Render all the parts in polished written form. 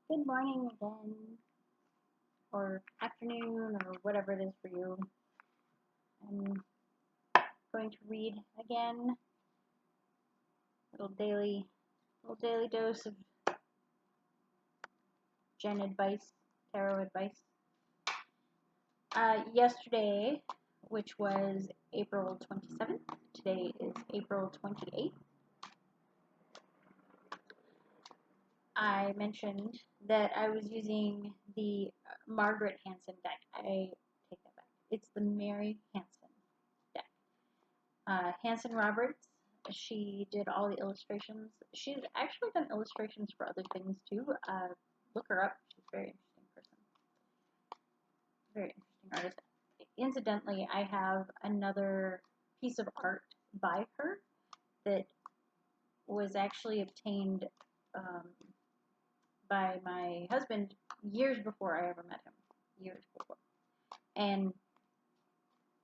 Good morning again, or afternoon, or whatever it is for you. I'm going to read again, little daily, little daily dose of Jenn advice, tarot advice. Yesterday, which was April 27th, today is April 28th. I mentioned that I was using the Margaret Hanson deck. I take that back. It's the Mary Hanson deck. Hanson Roberts, she did all the illustrations. She's actually done illustrations for other things too. Look her up. She's a very interesting person. Very interesting artist. Incidentally, I have another piece of art by her that was actually obtained by my husband years before I ever met him. Years before. And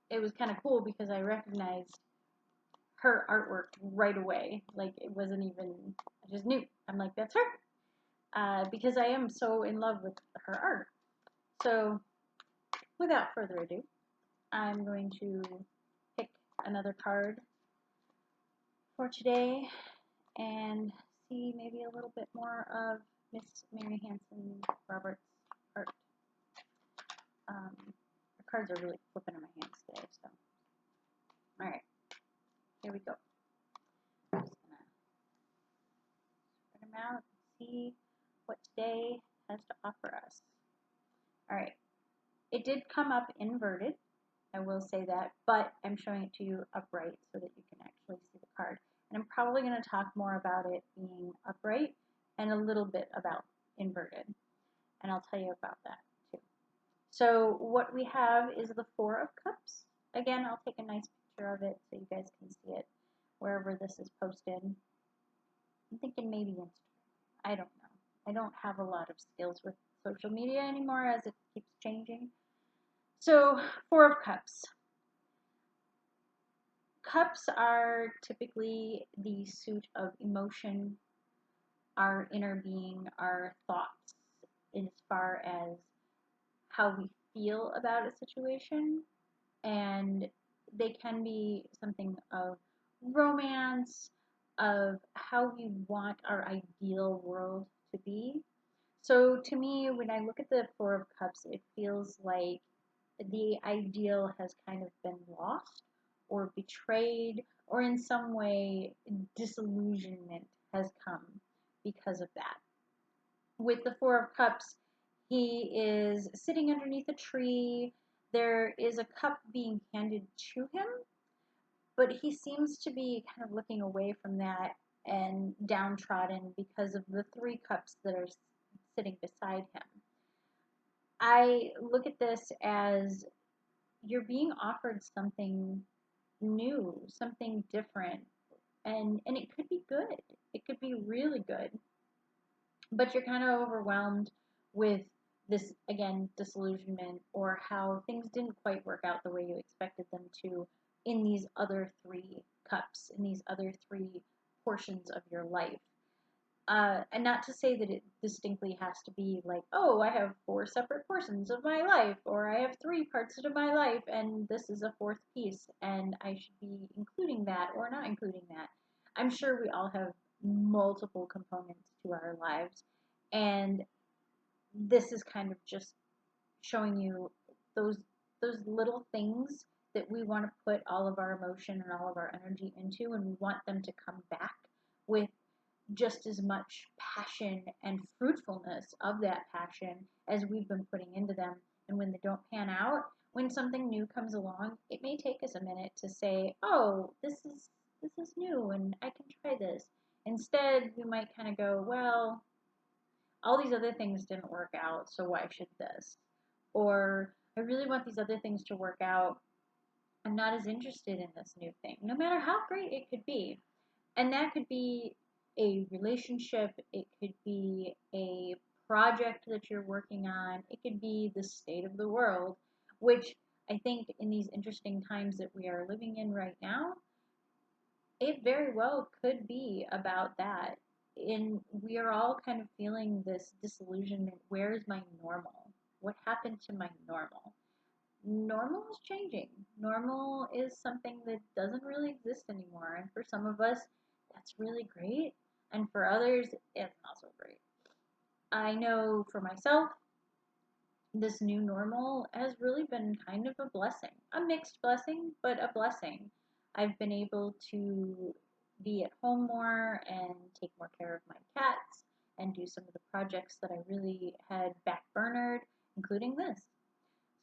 it was kind of cool because I recognized her artwork right away. Like, it wasn't even, I just knew. I'm like, that's her. Because I am so in love with her art. So, without further ado, I'm going to pick another card for today and see maybe a little bit more of Miss Mary Hanson Roberts' art. The cards are really flipping in my hands today, so. Alright, here we go. I'm just going to spread them out and see what today has to offer us. Alright, it did come up inverted, I will say that, but I'm showing it to you upright so that you can actually see the card. And I'm probably going to talk more about it being upright and a little bit about inverted. And I'll tell you about that too. So what we have is the Four of Cups. Again, I'll take a nice picture of it so you guys can see it wherever this is posted. I'm thinking maybe Instagram. I don't know. I don't have a lot of skills with social media anymore as it keeps changing. So, Four of Cups. Cups are typically the suit of emotion, our inner being, our thoughts, as far as how we feel about a situation. And they can be something of romance, of how we want our ideal world to be. So to me, when I look at the Four of Cups, it feels like the ideal has kind of been lost or betrayed, or in some way disillusionment has come because of that. With the Four of Cups, he is sitting underneath a tree. There is a cup being handed to him, but he seems to be kind of looking away from that and downtrodden because of the three cups that are sitting beside him. I look at this as you're being offered something new, something different, and it could be good. It could be really good. But you're kind of overwhelmed with this, again, disillusionment, or how things didn't quite work out the way you expected them to in these other three cups, in these other three portions of your life. And not to say that it distinctly has to be like, oh, I have four separate portions of my life, or I have three parts of my life, and this is a fourth piece, and I should be including that or not including that. I'm sure we all have multiple components to our lives, and this is kind of just showing you those little things that we want to put all of our emotion and all of our energy into, and we want them to come back with just as much passion and fruitfulness of that passion as we've been putting into them. And when they don't pan out, when something new comes along, it may take us a minute to say, oh, this is new and I can try this. Instead, we might kind of go, well, all these other things didn't work out, so why should this? Or I really want these other things to work out. I'm not as interested in this new thing, no matter how great it could be. And that could be a relationship, it could be a project that you're working on, it could be the state of the world, which I think in these interesting times that we are living in right now, it very well could be about that. we are all kind of feeling this disillusionment. Where's my normal? What happened to my normal? Normal is changing. Normal is something that doesn't really exist anymore. And for some of us, that's really great. And for others, it's not so great. I know for myself, this new normal has really been kind of a blessing. A mixed blessing, but a blessing. I've been able to be at home more and take more care of my cats and do some of the projects that I really had backburnered, including this.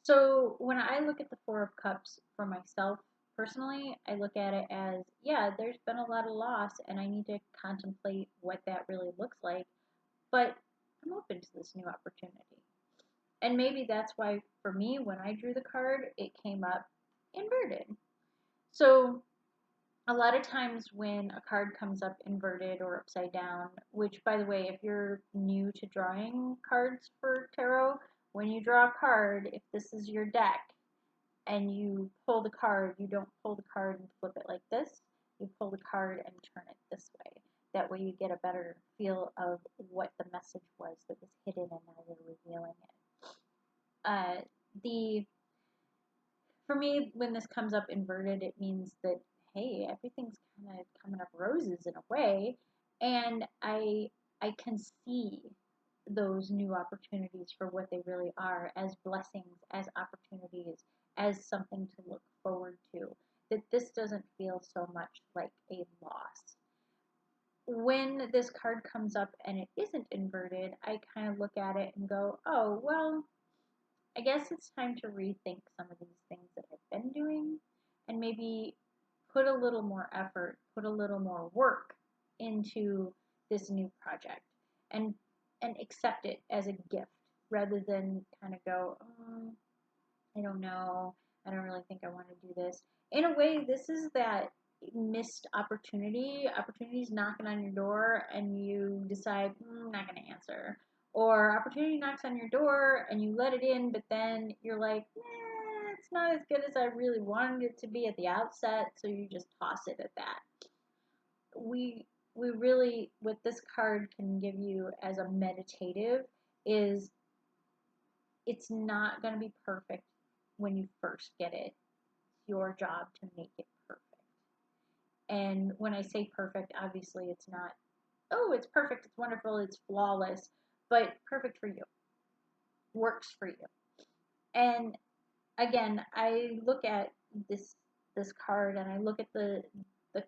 So when I look at the Four of Cups for myself personally, I look at it as, yeah, there's been a lot of loss and I need to contemplate what that really looks like, but I'm open to this new opportunity. And maybe that's why for me, when I drew the card, it came up inverted. So a lot of times when a card comes up inverted or upside down, which by the way, if you're new to drawing cards for tarot, when you draw a card, if this is your deck and you pull the card, you don't pull the card and flip it like this. You pull the card and turn it this way. That way you get a better feel of what the message was that was hidden and now you're revealing it. Uh, the For me, when this comes up inverted, it means that, hey, everything's kind of coming up roses in a way, and I can see those new opportunities for what they really are, as blessings, as opportunities, as something to look forward to. That this doesn't feel so much like a loss. When this card comes up and it isn't inverted, I kind of look at it and go, oh, well, I guess it's time to rethink some of these things that I've been doing and maybe put a little more effort, put a little more work into this new project and accept it as a gift rather than kind of go, oh, I don't know, I don't really think I want to do this. In a way, this is that missed opportunities knocking on your door and you decide, I'm not going to answer. Or opportunity knocks on your door and you let it in, but then you're like, it's not as good as I really wanted it to be at the outset, so you just toss it at that. We we really, what this card can give you as a meditative is, it's not going to be perfect when you first get it. It's your job to make it perfect. And when I say perfect, obviously it's not, oh, it's perfect, it's wonderful, it's flawless, but perfect for you, works for you. And again, I look at this card and I look at the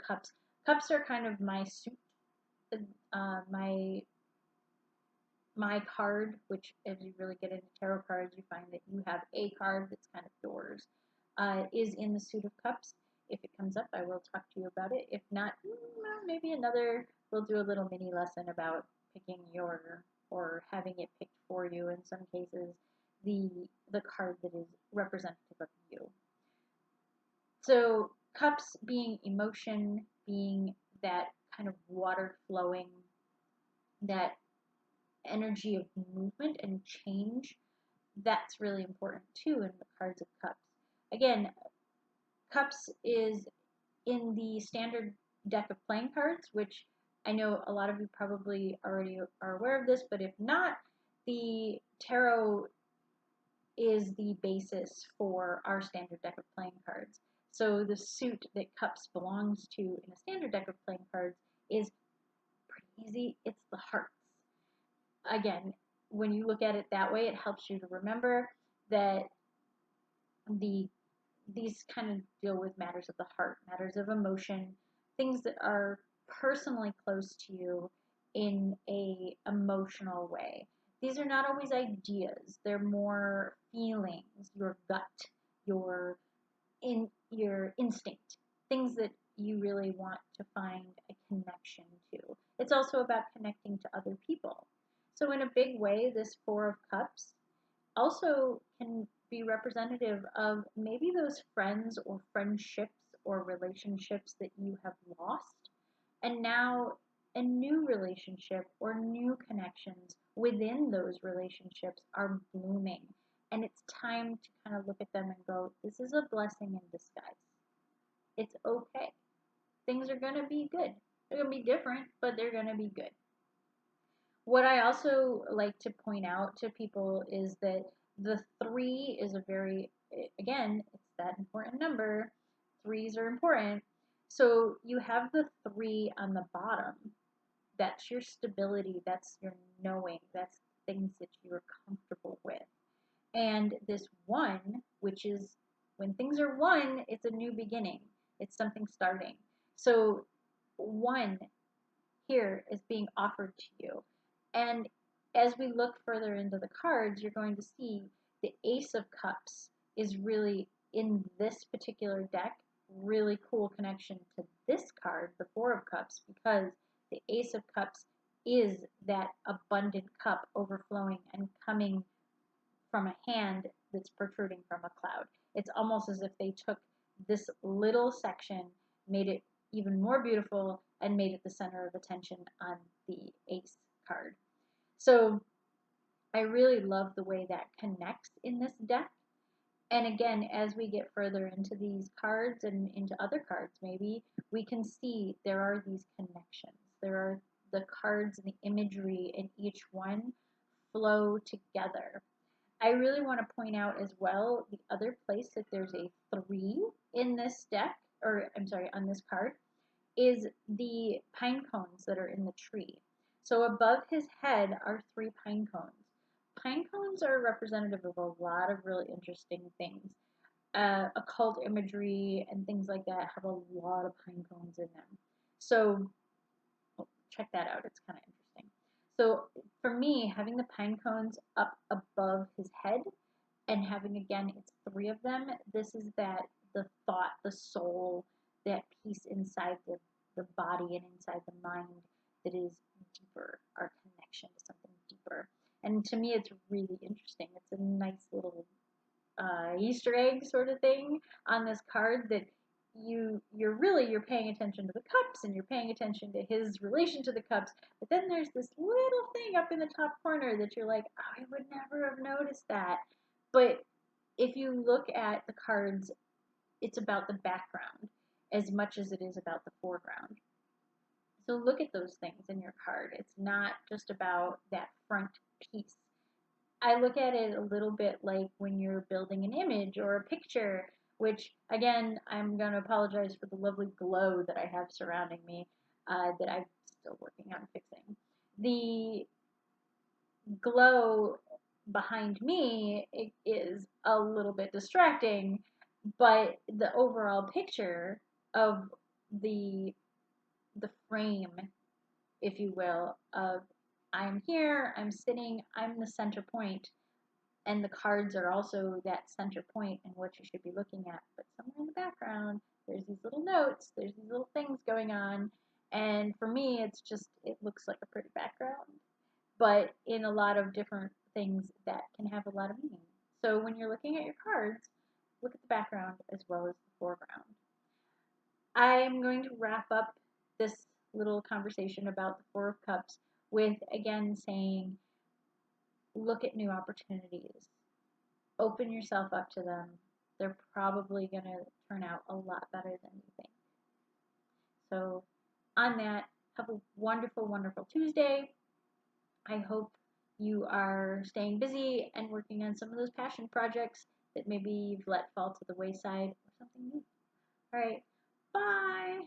cups. Cups are kind of my suit, my card, which as you really get into tarot cards, you find that you have a card that's kind of yours, is in the suit of cups. If it comes up, I will talk to you about it. If not, maybe we'll do a little mini lesson about picking or having it picked for you in some cases, the card that is representative of you. So cups being emotion, being that kind of water flowing, that energy of movement and change, that's really important too in the cards of cups. Again, cups is in the standard deck of playing cards, which I know a lot of you probably already are aware of this, but if not, the tarot is the basis for our standard deck of playing cards. So the suit that cups belongs to in a standard deck of playing cards is pretty easy. It's the hearts. Again, when you look at it that way, it helps you to remember that the these kind of deal with matters of the heart, matters of emotion, things that are personally close to you in a emotional way. These are not always ideas. They're more feelings, your gut, your your instinct, things that you really want to find a connection to. It's also about connecting to other people. So in a big way, this Four of Cups also can be representative of maybe those friends or friendships or relationships that you have lost, and now a new relationship or new connections within those relationships are blooming. And it's time to kind of look at them and go, this is a blessing in disguise. It's okay. Things are going to be good. They're going to be different, but they're going to be good. What I also like to point out to people is that the three is a very, again, it's that important number. Threes are important. So you have the three on the bottom. That's your stability. That's your knowing. That's things that you're comfortable with. And this one, which is when things are one, it's a new beginning. It's something starting. So one here is being offered to you. And as we look further into the cards, you're going to see the Ace of Cups is really in this particular deck, really cool connection to this card, the Four of Cups, because the Ace of Cups is that abundant cup overflowing and coming from a hand that's protruding from a cloud. It's almost as if they took this little section, made it even more beautiful, and made it the center of attention on the ace card. So I really love the way that connects in this deck. And again, as we get further into these cards and into other cards, maybe we can see there are these connections. There are the cards and the imagery in each one flow together. I really want to point out as well the other place that there's a 3 in this deck, or I'm sorry, on this card, is the pine cones that are in the tree. So above his head are 3 pine cones. Pine cones are representative of a lot of really interesting things. Occult imagery and things like that have a lot of pine cones in them. So check that out. It's kind of interesting. So for me, having the pine cones up above his head and having, again, it's 3 of them, this is that the thought, the soul, that piece inside the body and inside the mind that is deeper, our connection to something deeper. And to me, it's really interesting. It's a nice little Easter egg sort of thing on this card that you're paying attention to the cups and you're paying attention to his relation to the cups, but then there's this little thing up in the top corner that you're like, oh, I would never have noticed that. But if you look at the cards, it's about the background as much as it is about the foreground. So look at those things in your card. It's not just about that front piece. I look at it a little bit like when you're building an image or a picture, which again, I'm going to apologize for the lovely glow that I have surrounding me that I'm still working on fixing. The glow behind me is a little bit distracting, but the overall picture of the the frame, if you will, of I'm here, I'm sitting, I'm the center point, and the cards are also that center point and what you should be looking at. But somewhere in the background, there's these little notes, there's these little things going on, and for me, it's just, it looks like a pretty background, but in a lot of different things that can have a lot of meaning. So when you're looking at your cards, look at the background as well as the foreground. I'm going to wrap up this little conversation about the Four of Cups with again saying, look at new opportunities. Open yourself up to them. They're probably going to turn out a lot better than you think. So, on that, have a wonderful, wonderful Tuesday. I hope you are staying busy and working on some of those passion projects that maybe you've let fall to the wayside or something new. All right, bye.